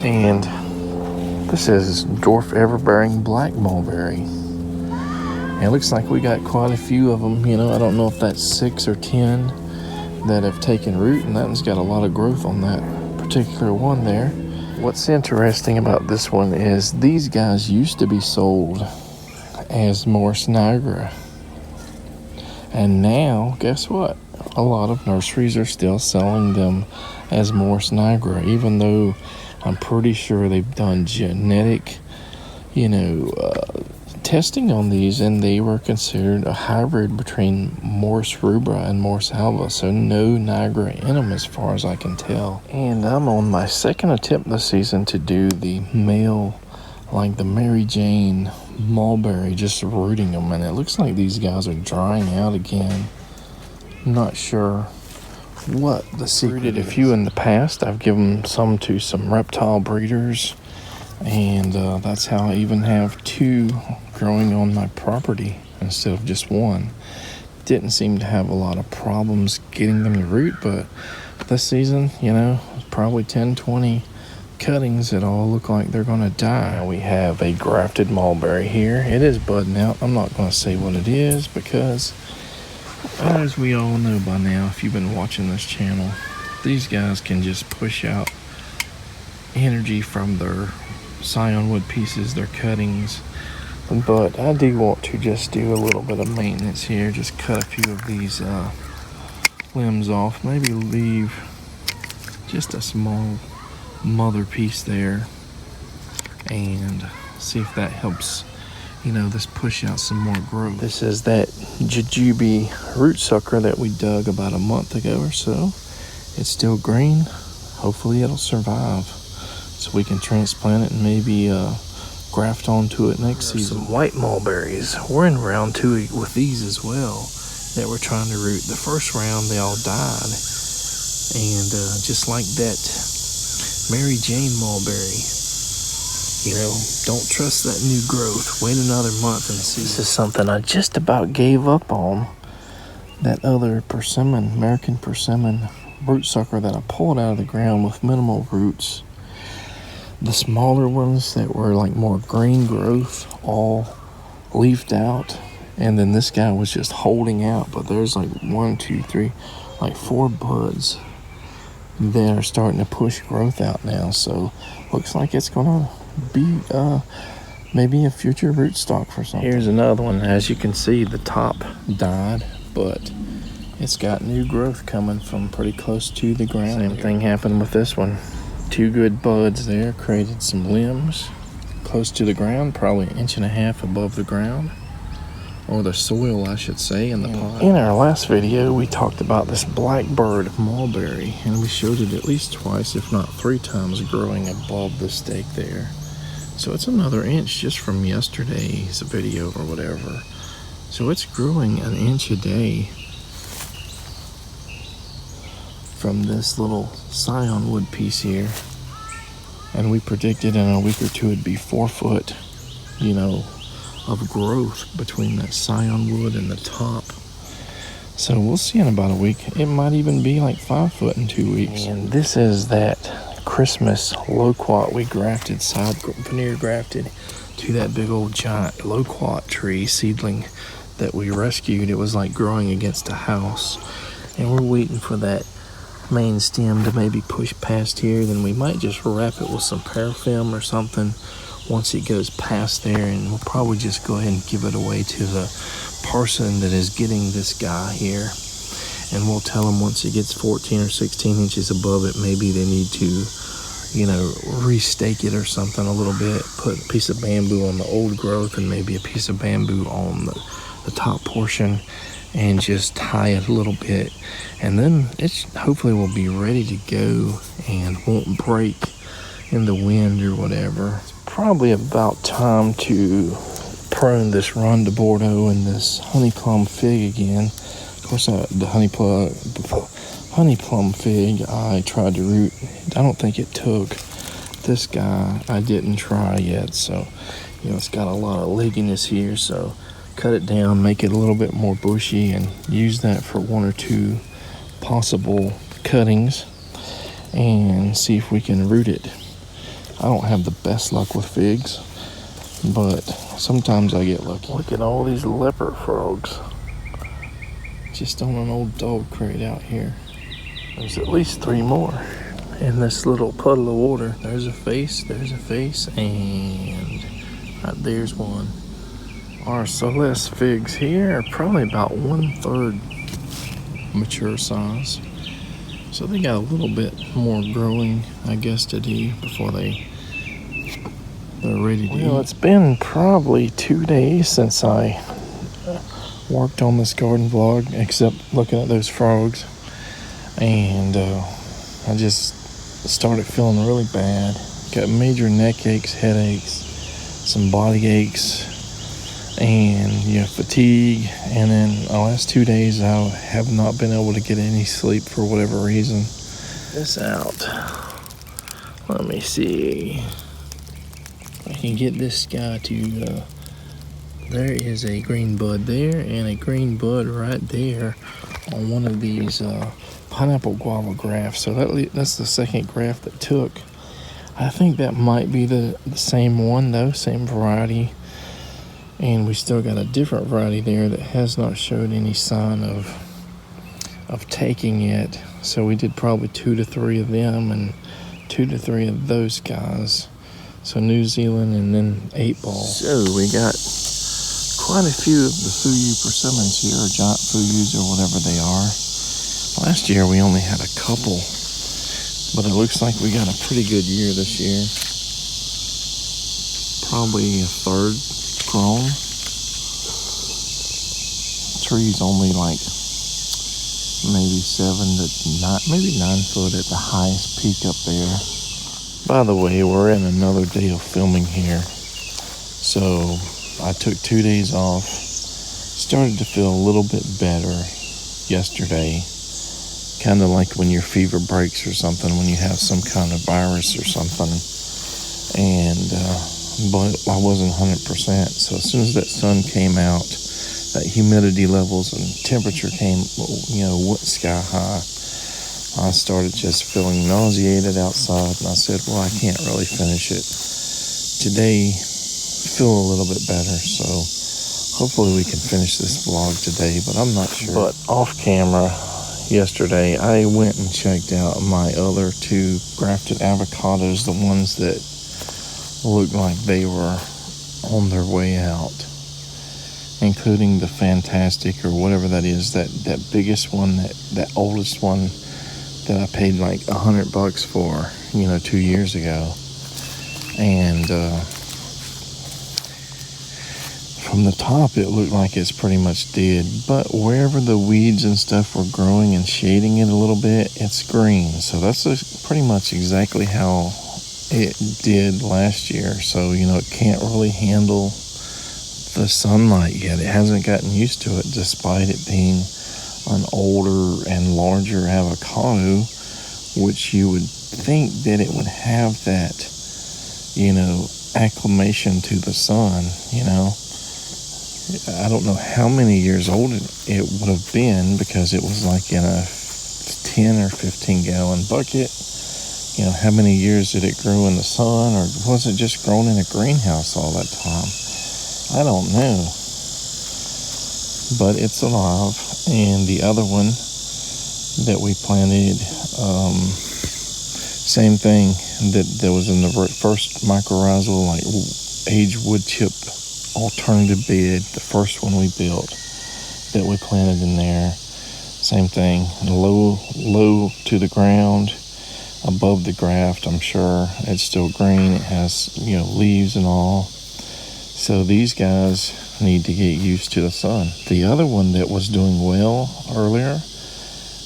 And this is dwarf ever-bearing black mulberry. And it looks like we got quite a few of them. I don't know if that's 6 or 10 that have taken root, and that one's got a lot of growth on that particular one there. What's interesting about this one is these guys used to be sold as Morse Niagara. And now, guess what? A lot of nurseries are still selling them as Morse Niagara, even though I'm pretty sure they've done genetic, testing on these, and they were considered a hybrid between Morse rubra and Morse alba, so no Niagara in them as far as I can tell. And I'm on my second attempt this season to do the male, like the Mary Jane mulberry, just rooting them, and it looks like these guys are drying out again. Not sure what the secret is. A few in the past. I've given some to some reptile breeders, and that's how I even have 2 growing on my property instead of just 1. Didn't seem to have a lot of problems getting them to root, but this season, probably 10-20 cuttings that all look like they're going to die. Now we have a grafted mulberry here. It is budding out. I'm not going to say what it is because, as we all know by now, if you've been watching this channel, these guys can just push out energy from their scion wood pieces, their cuttings. But I do want to just do a little bit of maintenance here. Just cut a few of these limbs off. Maybe leave just a small mother piece there and see if that helps, this push out some more growth. This is that jujube root sucker that we dug about a month ago or so. It's still green. Hopefully it'll survive so we can transplant it and maybe graft onto it next season. Some white mulberries. We're in round 2 with these as well that we're trying to root. The first round they all died, and just like that Mary Jane mulberry, don't trust that new growth. Wait another month and see. This is something I just about gave up on. That other persimmon, American persimmon root sucker that I pulled out of the ground with minimal roots. The smaller ones that were like more green growth all leafed out, and then this guy was just holding out. But there's like 1, 2, 3, like 4 buds that are starting to push growth out now. So looks like it's gonna be maybe a future rootstock for something. Here's another one. As you can see, the top died, but it's got new growth coming from pretty close to the ground. Same thing happened with this one. 2 good buds there, created some limbs close to the ground, probably 1.5 inches above the ground, or the soil I should say, in the pot. In our last video we talked about this blackbird mulberry, and we showed it at least twice, if not 3 times, growing above the stake there. So it's another inch just from yesterday's video or whatever. So it's growing 1 inch a day from this little scion wood piece here, and we predicted in a week or 2 it'd be 4 foot of growth between that scion wood and the top. So we'll see in about a week. It might even be like 5 foot in 2 weeks. And this is that Christmas loquat we grafted, side veneer grafted to that big old giant loquat tree seedling that we rescued. It was like growing against a house, and we're waiting for that main stem to maybe push past here. Then we might just wrap it with some paraffin or something once it goes past there, and we'll probably just go ahead and give it away to the person that is getting this guy here, and we'll tell them once it gets 14 or 16 inches above it, maybe they need to restake it or something a little bit, put a piece of bamboo on the old growth and maybe a piece of bamboo on the top portion, and just tie it a little bit, and then it hopefully will be ready to go and won't break in the wind or whatever. It's probably about time to prune this Ronde de Bordeaux and this honey plum fig again. Of course, the honey plum fig I tried to root. I don't think it took. This guy I didn't try yet, so it's got a lot of legginess here, so cut it down, make it a little bit more bushy, and use that for 1 or 2 possible cuttings and see if we can root it. I don't have the best luck with figs, but sometimes I get lucky. Look at all these leopard frogs. Just on an old dog crate out here. There's at least 3 more in this little puddle of water. There's a face, and right there's one. Our Celeste figs here are probably about 1/3 mature size. So they got a little bit more growing, I guess, to do before they're ready to eat. Well, it's been probably 2 days since I worked on this garden vlog, except looking at those frogs. And I just started feeling really bad. Got major neck aches, headaches, some body aches, and fatigue. And then the last 2 days I have not been able to get any sleep for whatever reason. This out. Let me see. I can get this guy to there is a green bud there and a green bud right there on one of these pineapple guava grafts. So that's the second graft that took. I think that might be the same one though, same variety. And we still got a different variety there that has not showed any sign of taking yet. So we did probably 2 to 3 of them and 2 to 3 of those guys. So New Zealand and then 8 Ball. So we got quite a few of the Fuyu persimmons here, or giant Fuyus or whatever they are. Last year we only had a couple, but it looks like we got a pretty good year this year. Probably 1/3 grown. Tree's only like maybe 7 to 9, maybe 9 foot at the highest peak up there. By the way, we're in another day of filming here. So I took 2 days off. Started to feel a little bit better yesterday. Kind of like when your fever breaks or something, when you have some kind of virus or something. And but I wasn't 100%. So as soon as that sun came out, that humidity levels and temperature came, sky high, I started just feeling nauseated outside, and I said, well, I can't really finish it. Today, feel a little bit better, so hopefully we can finish this vlog today, but I'm not sure. But off camera, yesterday, I went and checked out my other 2 grafted avocados, the ones that looked like they were on their way out, including the Fantastic, or whatever that is, that biggest one, that oldest one that I paid like $100 for, 2 years ago. And from the top, it looked like it's pretty much dead, but wherever the weeds and stuff were growing and shading it a little bit, it's green. So that's pretty much exactly how it did last year. So, it can't really handle the sunlight yet. It hasn't gotten used to it, despite it being an older and larger avocado, which you would think that it would have that, acclimation to the sun, I don't know how many years old it would have been, because it was like in a 10 or 15 gallon bucket. How many years did it grow in the sun, or was it just grown in a greenhouse all that time? I don't know. But it's alive. And the other one that we planted, same thing, that was in the first mycorrhizal, like aged wood chip alternative bed, the first one we built, that we planted in there. Same thing, low to the ground, above the graft. I'm sure it's still green. It has, leaves and all. So these guys need to get used to the sun. The other one that was doing well earlier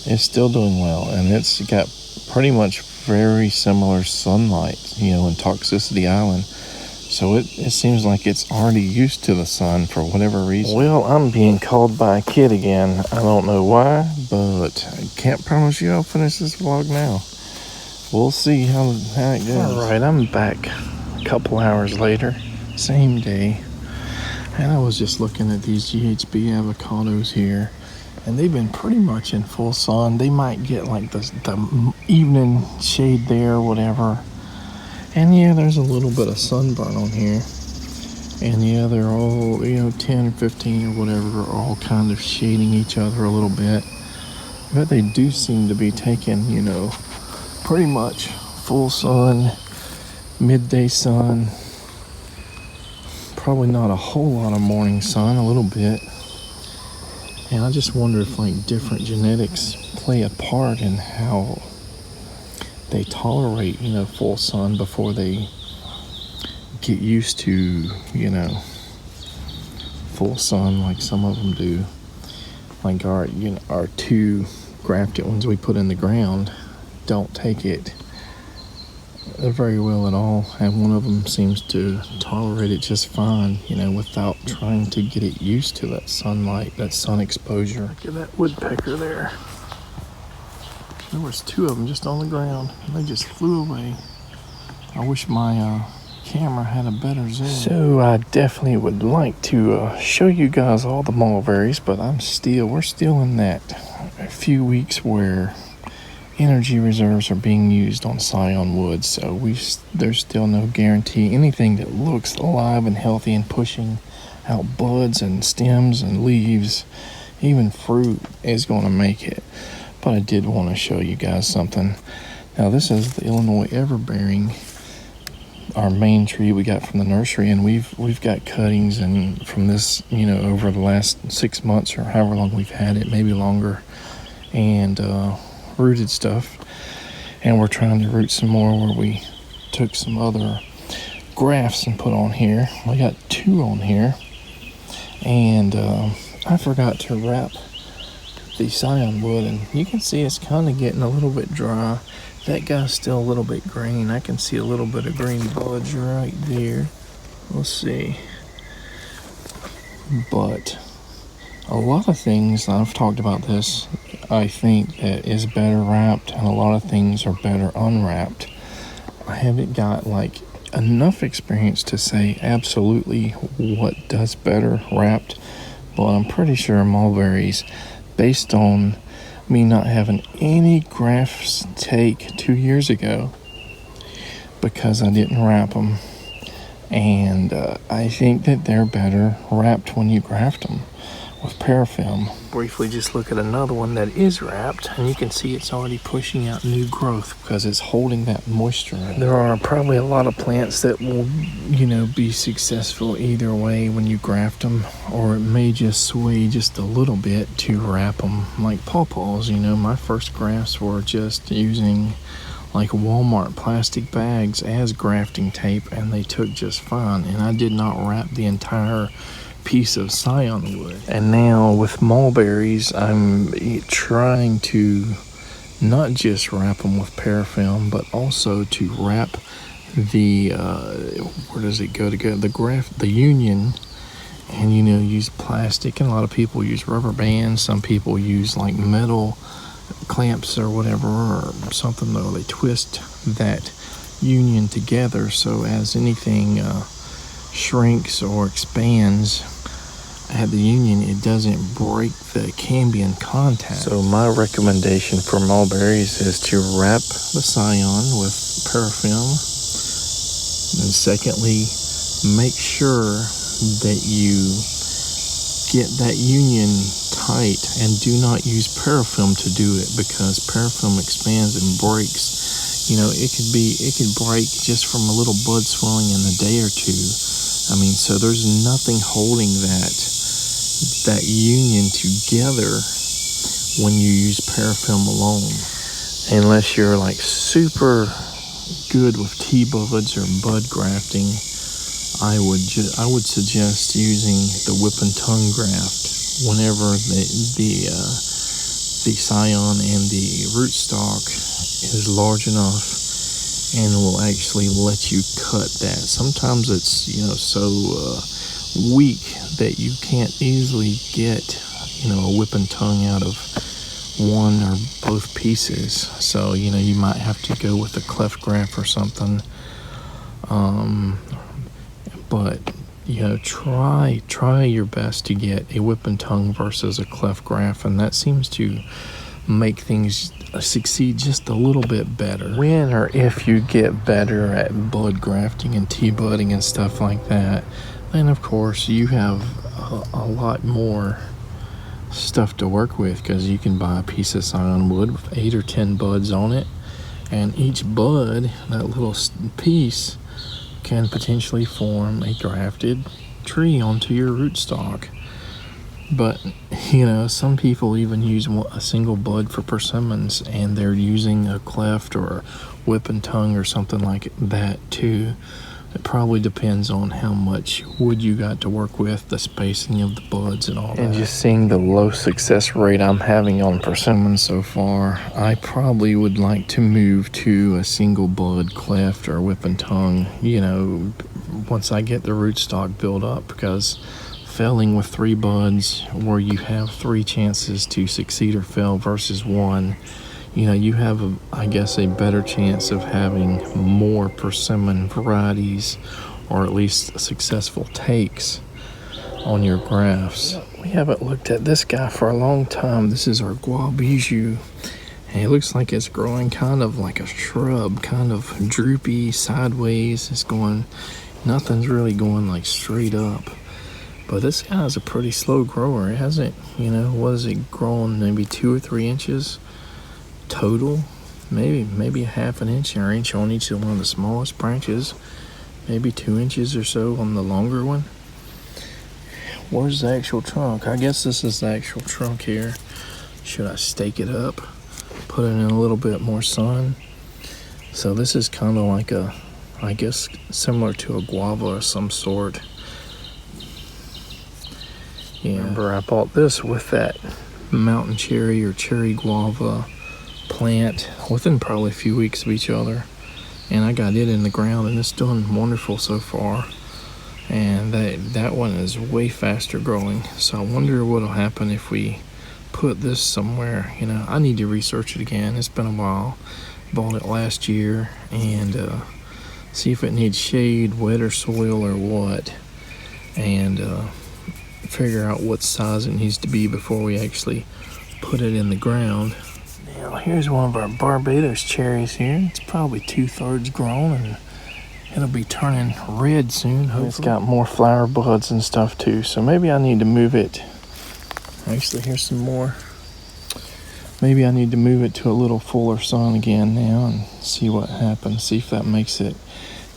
is still doing well, and it's got pretty much very similar sunlight, in Toxicity Island. So it seems like it's already used to the sun for whatever reason. Well, I'm being called by a kid again. I don't know why, but I can't promise you I'll finish this vlog now. We'll see how it goes. All right, I'm back a couple hours later, same day. And I was just looking at these GHB avocados here, and they've been pretty much in full sun. They might get like the evening shade there or whatever. And yeah, there's a little bit of sunburn on here. And yeah, they're all, 10 or 15 or whatever, are all kind of shading each other a little bit. But they do seem to be taking, pretty much full sun, midday sun. Probably not a whole lot of morning sun, a little bit. And I just wonder if like different genetics play a part in how they tolerate, full sun before they get used to, full sun like some of them do. Like our 2 grafted ones we put in the ground don't take it very well at all, and one of them seems to tolerate it just fine, without trying to get it used to that sunlight, that sun exposure. Look at that woodpecker there. There was 2 of them just on the ground, and they just flew away. I wish my camera had a better zoom. So I definitely would like to show you guys all the mulberries, but we're still in that few weeks where energy reserves are being used on scion wood, so there's still no guarantee anything that looks alive and healthy and pushing out buds and stems and leaves, even fruit, is going to make it. But I did want to show you guys something. Now this is the Illinois everbearing, our main tree we got from the nursery, and we've got cuttings and from this, over the last 6 months or however long we've had it, maybe longer, and rooted stuff, and we're trying to root some more where we took some other grafts and put on here. We got 2 on here, and I forgot to wrap the scion wood, and you can see it's kind of getting a little bit dry. That guy's still a little bit green. I can see a little bit of green buds right there. We'll see. But a lot of things, I've talked about this, I think that is better wrapped, and a lot of things are better unwrapped. I haven't got enough experience to say absolutely what does better wrapped, but I'm pretty sure mulberries, based on me not having any grafts take 2 years ago because I didn't wrap them, and I think that they're better wrapped when you graft them with parafilm. Briefly just look at another one that is wrapped, and you can see it's already pushing out new growth because it's holding that moisture. There are probably a lot of plants that will, be successful either way when you graft them, or it may just sway just a little bit to wrap them, like pawpaws. My first grafts were just using Walmart plastic bags as grafting tape, and they took just fine, and I did not wrap the entire piece of scion wood. And now with mulberries, I'm trying to not just wrap them with parafilm, but also to wrap the where does it go together, the union, and use plastic. And a lot of people use rubber bands, some people use metal clamps or whatever, or something, though they twist that union together so as anything shrinks or expands at the union, it doesn't break the cambium contact. So my recommendation for mulberries is to wrap the scion with parafilm, and secondly, make sure that you get that union tight, and do not use parafilm to do it, because parafilm expands and breaks. It could break just from a little bud swelling in a day or 2. So there's nothing holding that union together when you use parafilm alone, unless you're super good with T-buds or bud grafting. I would suggest using the whip and tongue graft whenever the scion and the rootstock is large enough, and will actually let you cut that. Sometimes it's so weak that you can't easily get a whip and tongue out of one or both pieces, so you might have to go with a cleft graft or something. But try your best to get a whip and tongue versus a cleft graft, and that seems to make things succeed just a little bit better. When or if you get better at bud grafting and T-budding and stuff like that, then of course you have a lot more stuff to work with, because you can buy a piece of scion wood with 8 or 10 buds on it, and each bud, that little piece, can potentially form a grafted tree onto your rootstock. But you know, some people even use a single bud for persimmons, and they're using a cleft or a whip and tongue or something like that too. It probably depends on how much wood you got to work with, the spacing of the buds and all that. And just seeing the low success rate I'm having on persimmons so far, I probably would like to move to a single bud cleft or whip and tongue, you know, once I get the rootstock built up, because felling with 3 buds where you have 3 chances to succeed or fail versus 1, you know, you have, I guess, a better chance of having more persimmon varieties, or at least successful takes on your grafts. We haven't looked at this guy for a long time. This is our guava, and it looks like it's growing kind of like a shrub, kind of droopy, sideways. It's going, nothing's really going like straight up. But this guy's a pretty slow grower. It hasn't, you know, what is it, grown maybe 2 or 3 inches total, maybe a half an inch or inch on each of one of the smallest branches, maybe 2 inches or so on the longer one. Where's the actual trunk? I guess this is the actual trunk here. Should I stake it up, put it in a little bit more sun? So this is kind of like a, I guess, similar to a guava of some sort. Yeah. Remember, I bought this with that mountain cherry or cherry guava plant within probably a few weeks of each other, and I got it in the ground, and it's doing wonderful so far. And that one is way faster growing, so I wonder what'll happen if we put this somewhere. You know, I need to research it again. It's been a while. Bought it last year, and see if it needs shade, wetter soil, or what, and figure out what size it needs to be before we actually put it in the ground. Now here's one of our Barbados cherries here. It's probably 2/3 grown, and it'll be turning red soon, hopefully. It's got more flower buds and stuff too, so maybe I need to move it. Actually, here's some more. Maybe I need to move it to a little fuller sun again now and see what happens, see if that makes it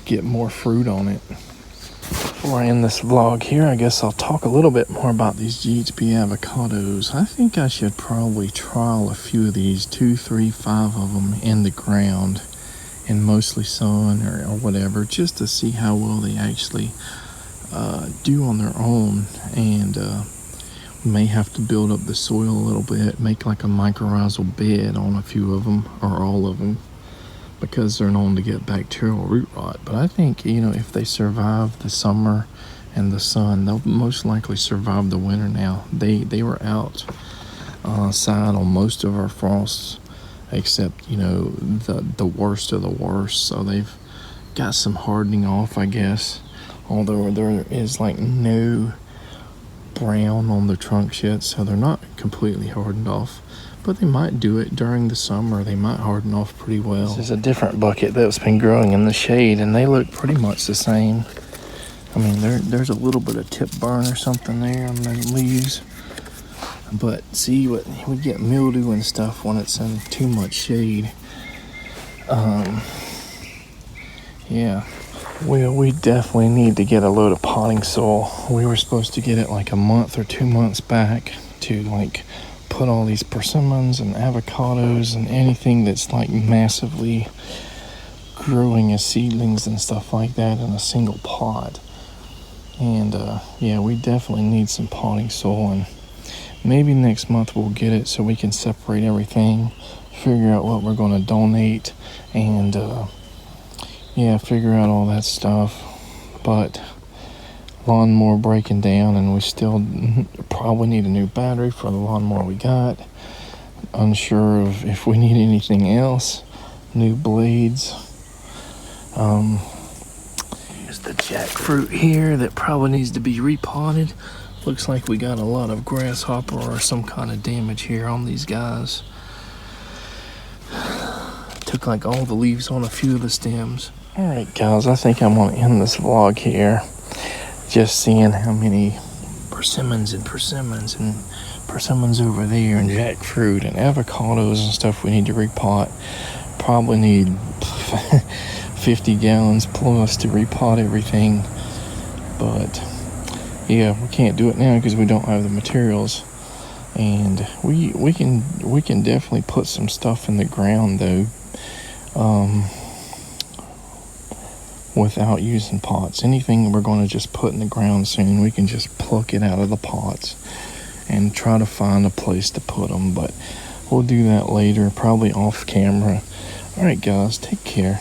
get more fruit on it. Before I end this vlog here, I guess I'll talk a little bit more about these GHB avocados. I think I should probably trial a few of these, 2, 3, 5 of them in the ground in mostly sun or whatever, just to see how well they actually do on their own. And we may have to build up the soil a little bit, make like a mycorrhizal bed on a few of them or all of them, because they're known to get bacterial root rot. But I think, you know, if they survive the summer and the sun, they'll most likely survive the winter now. They were outside on most of our frosts, except, you know, the worst of the worst. So they've got some hardening off, I guess. Although there is like no brown on the trunks yet, so they're not completely hardened off. But they might do it during the summer. They might harden off pretty well. This is a different bucket that's been growing in the shade, and they look pretty much the same. I mean, there's a little bit of tip burn or something there on the leaves. But see, what we get mildew and stuff when it's in too much shade. Yeah. Well, we definitely need to get a load of potting soil. We were supposed to get it like a month or 2 months back to like put all these persimmons and avocados and anything that's like massively growing as seedlings and stuff like that in a single pot. And yeah, we definitely need some potting soil, and maybe next month we'll get it so we can separate everything, figure out what we're going to donate, and yeah, figure out all that stuff. But lawnmower breaking down, and we still probably need a new battery for the lawnmower we got. Unsure of if we need anything else. New blades. Here's the jackfruit here that probably needs to be repotted. Looks like we got a lot of grasshopper or some kind of damage here on these guys. look like all the leaves on a few of the stems. Alright guys, I think I'm going to end this vlog here. Just seeing how many persimmons and persimmons over there, and jackfruit and avocados and stuff we need to repot. Probably need 50 gallons plus to repot everything. But yeah, we can't do it now because we don't have the materials. And we can definitely put some stuff in the ground though, without using pots. Anything we're going to just put in the ground soon, we can just pluck it out of the pots and try to find a place to put them. But we'll do that later, probably off camera. All right guys, take care.